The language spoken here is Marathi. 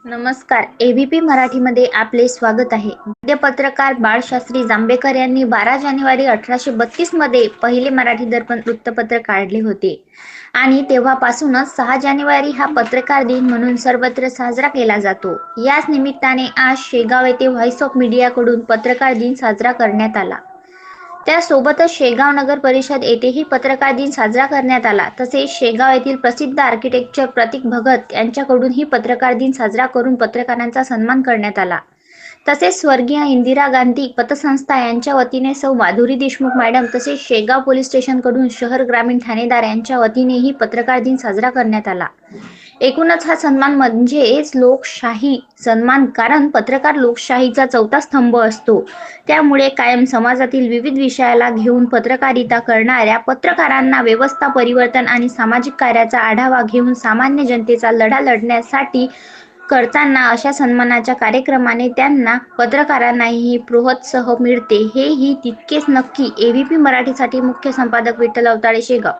नमस्कार. एबीपी मराठीमध्ये आपले स्वागत आहे. माजी पत्रकार बाळशास्त्री जांभेकर यांनी 12 जानेवारी 1832 मध्ये पहिले मराठी दर्पण वृत्तपत्र काढले होते आणि तेव्हापासूनच 6 जानेवारी हा पत्रकार दिन म्हणून सर्वत्र साजरा केला जातो. याच निमित्ताने आज शेगाव येथे व्हॉइस ऑफ मीडियाकडून पत्रकार दिन साजरा करण्यात आला. त्यासोबतच शेगाव नगर परिषद येथेही पत्रकार दिन साजरा करण्यात आला. तसेच शेगाव येथील प्रसिद्ध आर्किटेक्चर प्रतीक भगत यांच्याकडूनही पत्रकार दिन साजरा करून पत्रकारांचा सन्मान करण्यात आला. तसेच स्वर्गीय इंदिरा गांधी पतसंस्था यांच्या वतीने सौ माधुरी देशमुख मॅडम तसेच शेगाव पोलीस स्टेशनकडून शहर ग्रामीण ठाणेदार यांच्या वतीनेही पत्रकार दिन साजरा करण्यात आला. एकूणच हा सन्मान म्हणजेच लोकशाही सन्मान, कारण पत्रकार लोकशाहीचा चौथा स्तंभ असतो. त्यामुळे कायम समाजातील विविध विषयाला घेऊन पत्रकारिता करणाऱ्या पत्रकारांना व्यवस्था परिवर्तन आणि सामाजिक कार्याचा आढावा घेऊन सामान्य जनतेचा लढा लढण्यासाठी करताना अशा सन्मानाच्या कार्यक्रमाने त्यांना पत्रकारांनाही प्रोत्साहन मिळते, हेही तितकेच नक्की. एबीपी मराठीसाठी मुख्य संपादक विठ्ठल अवताडे, शेगाव.